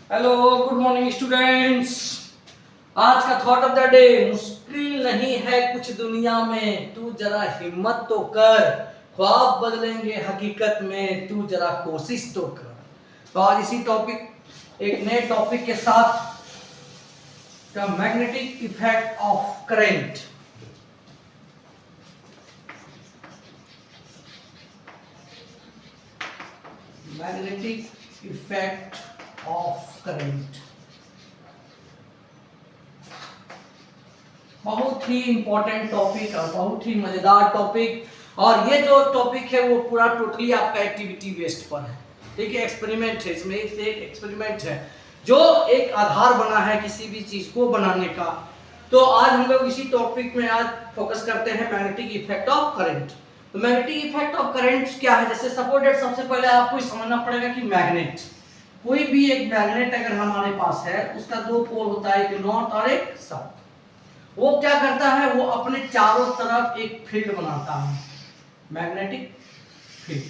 Hello, good morning students. आज का thought of the day, मुश्किल नहीं है कुछ दुनिया में, तू जरा हिम्मत तो कर, ख्वाब बदलेंगे हकीकत में, तू जरा कोशिश तो कर। तो आज इसी टॉपिक, एक नए टॉपिक के साथ, the magnetic effect of current. Magnetic effect of current बहुत ही इंपॉर्टेंट टॉपिक और बहुत ही मजेदार टॉपिक। और ये जो टॉपिक है वो पूरा टोटली आपका एक्टिविटी बेस्ड पर है। ठीक है, एक्सपेरिमेंट है, इसमें से एक एक्सपेरिमेंट है जो एक आधार बना है किसी भी चीज को बनाने का। तो आज हम लोग इसी टॉपिक में आज फोकस करते हैं, मैग्नेटिक इफेक्ट ऑफ करंट। तो मैग्नेटिक इफेक्ट ऑफ करंट क्या है? जैसे सपोर्टेड, सबसे पहले आपको समझना पड़ेगा कि मैग्नेट, कोई भी एक मैग्नेट अगर हमारे पास है, उसका दो पोल होता है, एक नॉर्थ और एक साउथ। वो क्या करता है, वो अपने चारों तरफ एक फील्ड बनाता है, magnetic field,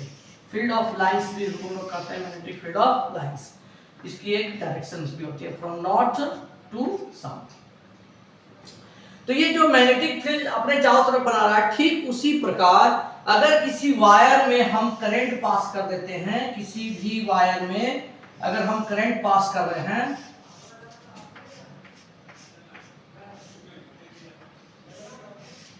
field of lines भी हम लोग कहते हैं, मैग्नेटिक फील्ड ऑफ लाइंस। इसकी एक डायरेक्शंस भी होती है, फ्रॉम नॉर्थ टू साउथ। तो ये जो मैग्नेटिक फील्ड अपने चारों तरफ बना रहा है, ठीक उसी प्रकार अगर किसी वायर में हम करंट पास कर देते हैं, किसी भी वायर में अगर हम करंट पास कर रहे हैं,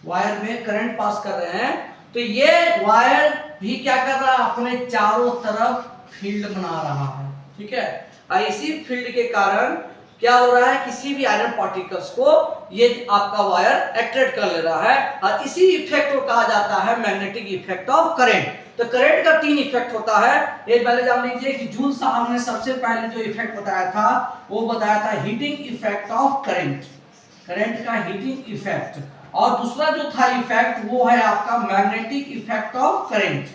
वायर में करंट पास कर रहे हैं, तो ये वायर भी क्या कर रहा है, अपने चारों तरफ फील्ड बना रहा है। ठीक है, और इसी फील्ड के कारण क्या हो रहा है, किसी भी आयरन पार्टिकल्स को ये आपका वायर अट्रैक्ट कर ले रहा है, और इसी इफेक्ट को कहा जाता है मैग्नेटिक इफेक्ट ऑफ करंट। तो करंट का तीन इफेक्ट होता है। एक पहले जान लीजिए कि जूल साहब ने सबसे पहले जो इफेक्ट बताया था, वो बताया था heating effect of current, current का हीटिंग इफेक्ट। और दूसरा जो था इफेक्ट, वो है आपका magnetic effect of current,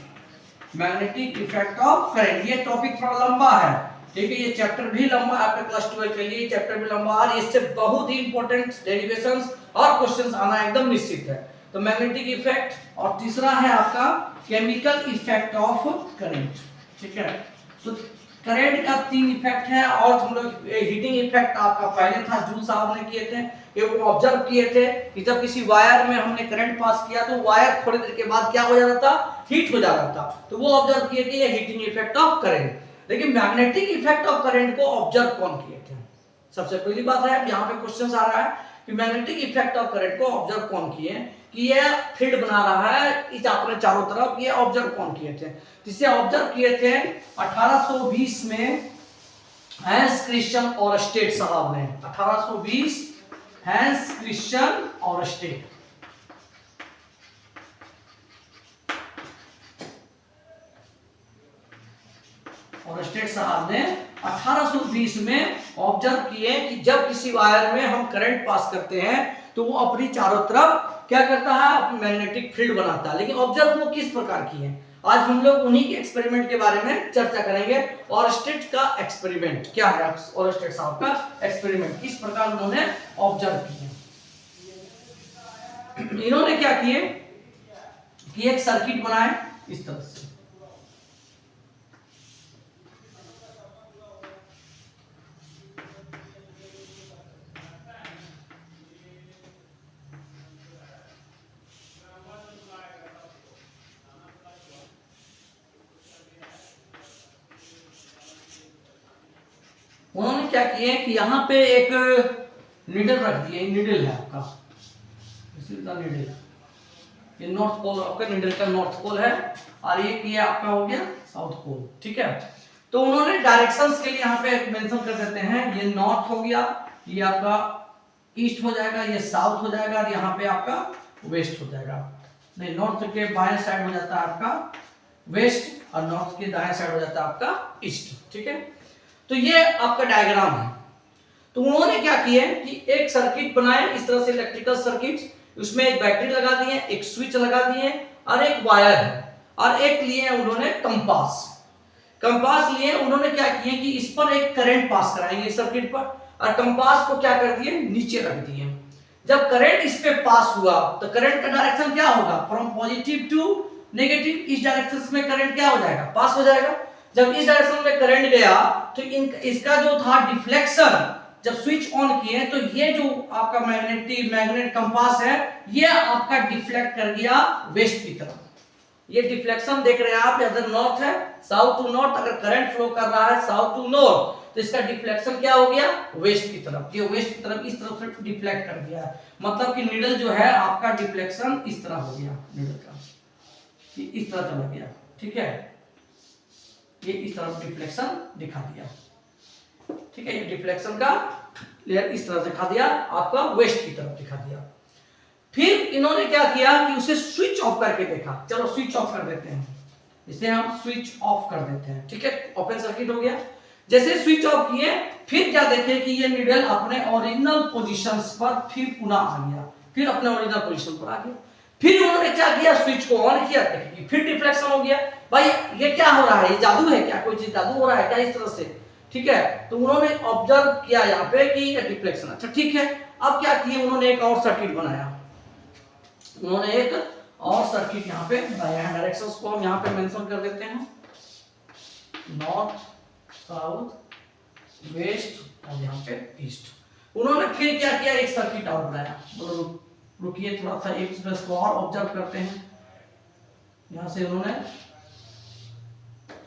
magnetic effect of current. ये टॉपिक थोड़ा लंबा है, ठीक है, ये चैप्टर भी लंबा है, आपके क्लास 12 के लिए चैप्टर भी लंबा है, और इससे बहुत ही इंपॉर्टेंट डेरिवेशंस और क्वेश्चंस आना एकदम निश्चित है। तो मैग्नेटिक इफेक्ट, और तीसरा है आपका केमिकल इफेक्ट ऑफ करंट। ठीक है, तो करंट का तीन इफेक्ट है, और हम लोग हीटिंग इफेक्ट आपका पहले था, जूल साहब ने किए थे, ये वो ऑब्जर्व किए थे कि जब किसी वायर में हमने करंट पास किया तो वायर थोड़ी देर के बाद क्या हो जाता था, हीट हो जाता था। तो वो ऑब्जर्व किए कि ये हीटिंग इफेक्ट ऑफ करंट। लेकिन मैग्नेटिक इफेक्ट ऑफ करंट को ऑब्जर्व कौन किए थे? सबसे पहली बात है, यहाँ पे क्वेश्चन आ रहा है कि मैग्नेटिक इफेक्ट ऑफ करंट को ऑब्जर्व कौन किए, कि ये फील्ड बना रहा है इस अपने चारों तरफ, ये ऑब्जर्व कौन किए थे? जिसे ऑब्जर्व किए थे 1820 में हैंस क्रिश्चियन ओरस्टेड साहब ने। 1820 हैंस क्रिश्चियन ओरस्टेड, ओरस्टेड साहब ने 1820 में ऑब्जर्व किए कि जब किसी वायर में हम करंट पास करते हैं तो वो अपनी चारों तरफ क्या करता है, अपनी मैग्नेटिक फील्ड बनाता है। लेकिन ऑब्जर्व वो किस प्रकार किए, आज हम लोग उन्हीं के एक्सपेरिमेंट के बारे में चर्चा करेंगे। ओरस्टेड का एक्सपेरिमेंट क्या है, ओरस्टेड साहब का एक्सपेरिमेंट किस प्रकार उन्होंने ऑब्जर्व किए। इन्होंने क्या किए कि एक सर्किट बनाए इस तरह से, उन्होंने क्या किए कि यहाँ पे एक नीडल रख दिए, नीडल है आपका, नीडल, ये नॉर्थ पोल आपका, नीडल का नॉर्थ पोल है, और ये आपका हो गया साउथ पोल। ठीक है, तो उन्होंने डायरेक्शंस के लिए यहाँ पे मेंशन कर देते हैं, ये नॉर्थ हो गया, ये आपका ईस्ट हो जाएगा, ये साउथ हो जाएगा, और यहाँ पे आपका वेस्ट हो जाएगा। नहीं, नॉर्थ के बाएं साइड हो जाता है आपका वेस्ट, और नॉर्थ के दाएं साइड हो जाता है आपका ईस्ट। ठीक है, तो ये आपका डायग्राम है। तो उन्होंने क्या किए कि एक सर्किट बनाए इस तरह से, इलेक्ट्रिकल सर्किट, उसमें एक बैटरी लगा दिए, एक स्विच लगा दिए, और एक वायर है, और एक लिए उन्होंने कंपास, कंपास लिए उन्होंने क्या किए कि इस पर एक करंट पास कराएंगे इस सर्किट पर, और कंपास को क्या कर दिए, नीचे रख दिए। जब करंट इस पे पास हुआ तो करंट का डायरेक्शन क्या होगा, फ्रॉम पॉजिटिव टू नेगेटिव, इस डायरेक्शन में करंट क्या हो जाएगा, पास हो जाएगा। जब इस डायरेक्शन में करंट गया तो इसका जो था डिफ्लेक्शन, जब स्विच ऑन किए तो ये जो आपका मैग्नेट कंपास है ये आपका डिफ्लेक्ट कर गया वेस्ट की तरफ। ये डिफ्लेक्शन देख रहे हैं आप, अगर नॉर्थ है साउथ टू नॉर्थ, अगर करंट फ्लो कर रहा है साउथ टू नॉर्थ तो इसका डिफ्लेक्शन क्या हो गया वेस्ट की तरफ। ये वेस्ट की तरफ इस तरफ से डिफ्लेक्ट कर दिया है, मतलब कि नीडल जो है आपका डिफ्लेक्शन इस तरह हो गया, नीडल का ये इस तरह चला गया, ठीक है, ये इस तरफ डिफ्लेक्शन दिखा दिया, ठीक है, ये डिफ्लेक्शन का लेयर इस तरह दिखा दिया, आपका वेस्ट की तरफ दिखा दिया। फिर इन्होंने क्या किया कि उसे स्विच ऑफ करके देखा, चलो स्विच ऑफ कर देते हैं, इसे हम स्विच ऑफ कर देते हैं, ठीक है, ओपन सर्किट हो गया। जैसे स्विच ऑफ किए फिर क्या देखे कि ये नीडल अपने ओरिजिनल पोजीशंस पर फिर पुनः आ गया, फिर अपने ओरिजिनल पोजीशन पर आ गया। फिर उन्होंने क्या किया, स्विच को ऑन किया, देखिए फिर डिफ्लेक्शन हो गया। भाई ये क्या हो रहा है, ये जादू है क्या, कोई चीज जादू हो रहा है क्या इस तरह से, ठीक है। तो उन्होंने ऑब्जर्व किया यहाँ पे कि ये डिफ्लेक्शन, अच्छा ठीक है। अब क्या किए उन्होंने एक और सर्किट बनाया, उन्होंने एक और सर्किट यहाँ पे बनाया, डायरेक्शंस को हम यहाँ पे मेंशन कर देते हैं, नॉर्थ साउथ वेस्ट और यहाँ पे ईस्ट। उन्होंने फिर क्या किया, एक सर्किट और बनाया, बोलो रुकिए थोड़ा सा एक इसको और ऑब्जर्व करते हैं। यहाँ से उन्होंने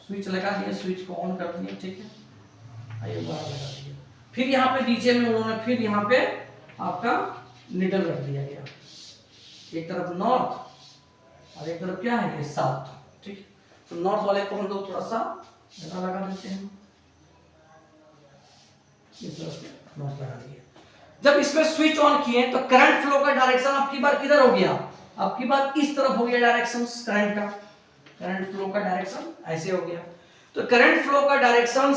स्विच लगा दिया, स्विच को ऑन कर दिया, ठीक है, आइए बाहर लगा दिया। फिर यहाँ पे नीचे में उन्होंने फिर यहाँ पे आपका नीडल रख दिया गया, एक तरफ नॉर्थ और एक तरफ क्या है ये साउथ, ठीक। तो नॉर्थ वाले को हम लोग थोड़ा सा जगह लगा देते हैं, इस तरह से नॉर्थ लगा दिए। जब इसमें स्विच ऑन किए तो करंट फ्लो का डायरेक्शन अब की बार किधर हो गया, अब की बार इस तरफ हो गया डायरेक्शन करंट का, करंट फ्लो का डायरेक्शन ऐसे हो गया। तो करंट फ्लो का डायरेक्शन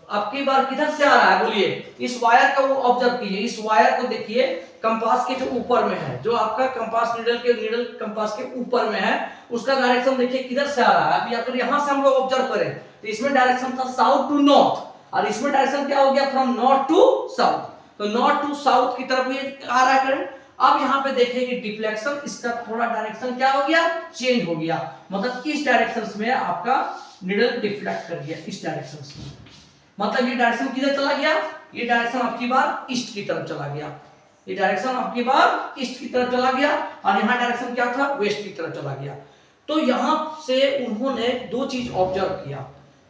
अब की बार किधर से आ रहा है, बोलिए इस वायर का वो ऑब्जर्व कीजिए, इस वायर को देखिए, कंपास के जो ऊपर में है, जो आपका कंपास नीडल कंपास के ऊपर में है, उसका डायरेक्शन देखिए किधर से आ रहा है। अभी अगर यहां से हम लोग ऑब्जर्व करें तो इसमें डायरेक्शन था साउथ टू नॉर्थ, और इसमें डायरेक्शन क्या हो गया, फ्रॉम नॉर्थ टू साउथ। तो नॉर्थ टू साउथ की तरफ ये आ रहा है करंट। अब यहाँ पे देखिए कि डिफ्लेक्शन, इसका थोड़ा डायरेक्शन क्या हो गया, चेंज हो गया, मतलब इस डायरेक्शन में आपका नीडल डिफ्लेक्ट कर गया, इस डायरेक्शन में, मतलब ये डायरेक्शन किधर चला गया, ये डायरेक्शन आपकी बार ईस्ट की तरफ चला गया, ये डायरेक्शन आपकी बार ईस्ट की तरफ चला गया, और यहाँ डायरेक्शन क्या था, वेस्ट की तरफ चला गया। तो यहाँ से उन्होंने दो चीज ऑब्जर्व किया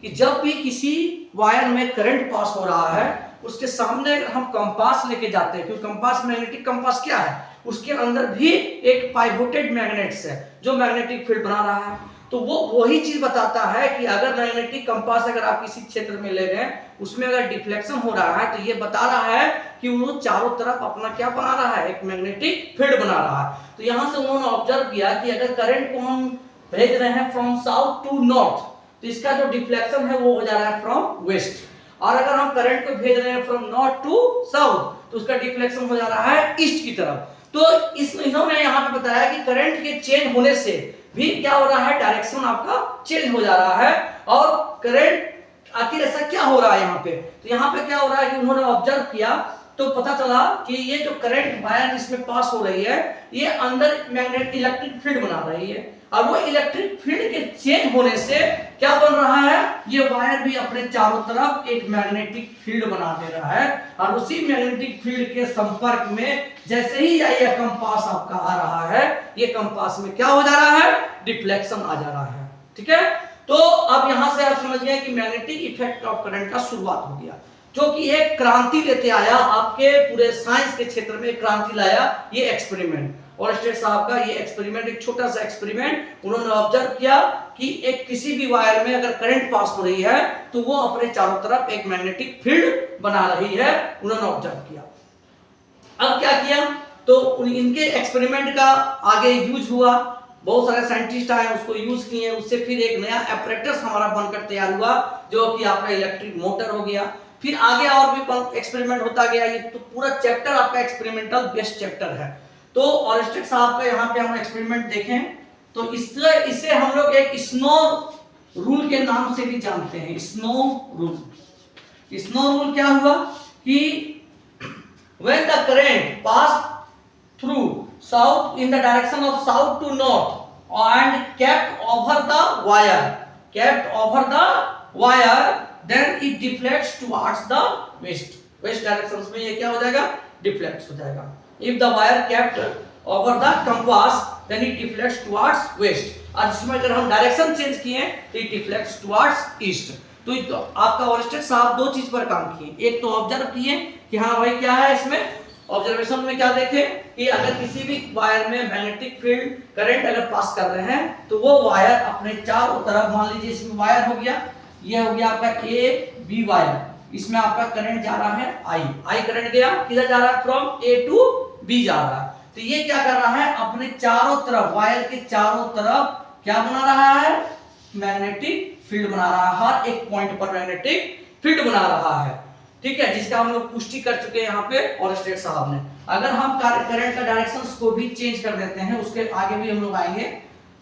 कि जब भी किसी वायर में करंट पास हो रहा है उसके सामने हम कंपास लेके जाते हैं, क्योंकि कंपास मैग्नेटिक कंपास क्या है, उसके अंदर भी एक पाइवोटेड मैग्नेट्स है जो मैग्नेटिक फील्ड बना रहा है। तो वो वही चीज बताता है कि अगर मैग्नेटिक कंपास अगर आप किसी क्षेत्र में ले गए उसमें अगर डिफ्लेक्शन हो रहा है तो ये बता रहा है कि वो चारों तरफ अपना क्या बना रहा है, एक मैग्नेटिक फील्ड बना रहा है। तो यहाँ से उन्होंने ऑब्जर्व किया कि अगर करंट को हम भेज रहे हैं फ्रॉम साउथ टू नॉर्थ तो इसका जो डिफ्लेक्शन है वो हो जा रहा है फ्रॉम वेस्ट, और अगर हम करंट को भेज रहे हैं फ्रॉम नॉर्थ टू साउथ तो उसका डिफ्लेक्शन हो जा रहा है ईस्ट की तरफ। तो इन्होंने यहाँ पे बताया कि करंट के चेंज होने से भी क्या हो रहा है, डायरेक्शन आपका चेंज हो जा रहा है। और करंट आखिर ऐसा क्या हो रहा है यहाँ पे, तो यहाँ पे क्या हो रहा है कि उन्होंने ऑब्जर्व किया तो पता चला कि ये जो करंट वायर इसमें पास हो रही है ये अंदर मैग्नेट इलेक्ट्रिक फील्ड बना रही है, और वो इलेक्ट्रिक फील्ड के चेंज होने से क्या बन रहा है, ये वायर भी अपने चारों तरफ एक मैग्नेटिक फील्ड बना दे रहा है, और उसी मैग्नेटिक फील्ड के संपर्क में जैसे ही ये कंपास आपका आ रहा है ये कंपास में क्या हो जा रहा है, डिफ्लेक्शन आ जा रहा है, ठीक है। तो अब यहां से आप समझ गए कि मैग्नेटिक इफेक्ट ऑफ करंट का शुरुआत हो गया, जो कि एक क्रांति लेते आया, आपके पूरे साइंस के क्षेत्र में एक क्रांति लाया ये एक्सपेरिमेंट। और स्टेट साहब का ये एक्सपेरिमेंट, एक छोटा सा एक्सपेरिमेंट, उन्होंने ऑब्जर्व किया कि एक किसी भी वायर में अगर करंट पास हो रही है तो वो अपने चारों तरफ एक मैग्नेटिक फील्ड बना रही है, उन्होंने ऑब्जर्व किया। अब क्या किया, तो इनके एक्सपेरिमेंट का आगे यूज हुआ, बहुत सारे साइंटिस्ट आए उसको यूज किए, उससे फिर एक नया एपरेटस हमारा बनकर तैयार हुआ जो कि आपका इलेक्ट्रिक मोटर हो गया। फिर आगे और भी एक्सपेरिमेंट होता गया, ये तो पूरा चैप्टर आपका एक्सपेरिमेंटल बेस्ड चैप्टर है। तो ऑरेस्टेड साहब का यहाँ पे हम एक्सपेरिमेंट देखें तो इसे हम लोग एक स्नो रूल के नाम से भी जानते हैं, स्नो रूल। स्नो रूल क्या हुआ कि when the current passed through south in the direction of south to north and kept over the wire then it deflects towards the west direction में ये क्या हो जाएगा, डिफ्लेक्ट हो जाएगा। If the wire kept over the compass then it deflects towards west, और इसमें अगर हम डायरेक्शन चेंज किए तो इट डिफ्लेक्ट्स टुवर्ड्स ईस्ट। तो आपका ओरस्टेड साहब दो चीज पर काम किए, एक तो ऑब्जर्व किए कि हाँ भाई क्या है इसमें, ऑब्जर्वेशन में क्या देखे कि अगर किसी भी वायर में मैग्नेटिक फील्ड करंट अगर पास कर रहे हैं तो वो वायर अपने चारों तरफ, मान लीजिए इसमें वायर हो गया, ये हो गया आपका ए बी वायर, इसमें आपका करंट जा रहा है आई करंट गया, किधर जा रहा है, फ्रॉम ए टू बी जा रहा है। तो ये क्या कर रहा है, अपने चारों तरफ, वायर के चारों तरफ क्या बना रहा है, मैग्नेटिक फील्ड बना रहा है, हर एक पॉइंट पर मैग्नेटिक फील्ड बना रहा है। ठीक है, जिसका हम लोग पुष्टि कर चुके हैं यहाँ पे ओरस्टेड साहब ने। अगर हम करंट का डायरेक्शन को भी चेंज कर देते हैं, उसके आगे भी हम लोग आएंगे,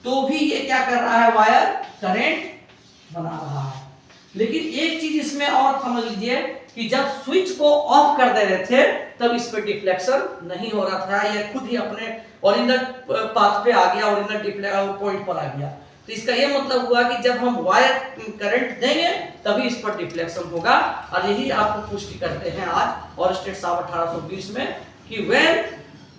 तो भी ये क्या कर रहा है, वायर करंट बना रहा है। लेकिन एक चीज इसमें और समझ लीजिए कि जब स्विच को ऑफ कर दे रहे थे तब इस पे डिफ्लेक्शन नहीं हो रहा था, ये खुद ही अपने ओरिजिनल पाथ पे आ गया, ओरिजिनल पॉइंट पर आ गया। तो इसका ये मतलब हुआ कि जब हम वायर करंट देंगे तभी इस पर डिफ्लेक्शन होगा, और यही आपको पुष्टि करते हैं आज ओरस्टेड साहब 1820 में कि when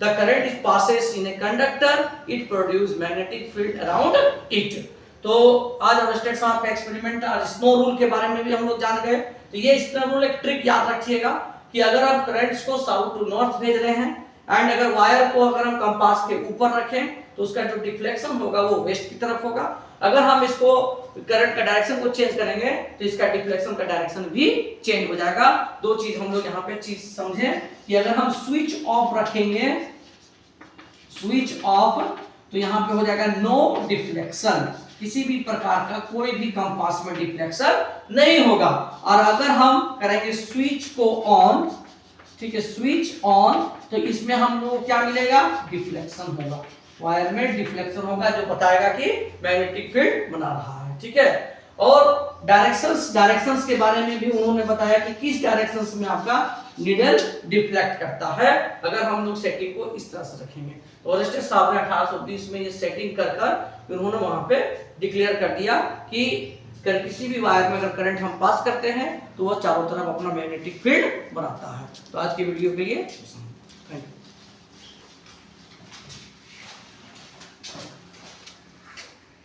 the current is passes in a conductor it produce magnetic field around it. तो आज ओरस्टेड साहब का एक्सपेरिमेंट और स्नो रूल के बारे में भी हम लोग जान गए। तो ये स्नो रूल एक ट्रिक याद रखिएगा कि अगर आप करंट्स को साउथ टू नॉर्थ भेज रहे हैं एंड अगर वायर को अगर हम कंपास के ऊपर रखें तो उसका जो डिफ्लेक्शन होगा वो वेस्ट की तरफ होगा। अगर हम इसको करंट का डायरेक्शन को चेंज करेंगे तो इसका डिफ्लेक्शन का डायरेक्शन भी चेंज हो जाएगा। दो चीज हम लोग यहाँ पे चीज समझे कि अगर हम स्विच ऑफ रखेंगे, स्विच ऑफ, तो यहाँ पे हो जाएगा नो डिफ्लेक्शन, किसी भी प्रकार का कोई भी कंपास में डिफ्लेक्शन नहीं होगा। और अगर हम करेंगे स्विच को ऑन, ठीक है, स्विच ऑन, तो इसमें हम लोग क्या मिलेगा, डिफ्लेक्शन होगा, वायर में डिफ्लेक्शन होगा जो बताएगा कि मैग्नेटिक फील्ड बना रहा है। ठीक है, और डायरेक्शंस के बारे में भी उन्होंने बताया कि किस डायरेक्शंस में आपका नीडल डिफ्लेक्ट करता है अगर हम लोग सेटिंग को इस तरह से रखेंगे। तो ओरस्टेड साहब ने 1820 में ये सेटिंग कर उन्होंने वहां पे डिक्लेयर कर दिया कि किसी भी वायर में अगर करंट हम पास करते हैं तो वो चारों तरफ अपना मैग्नेटिक फील्ड बनाता है। तो आज की वीडियो के लिए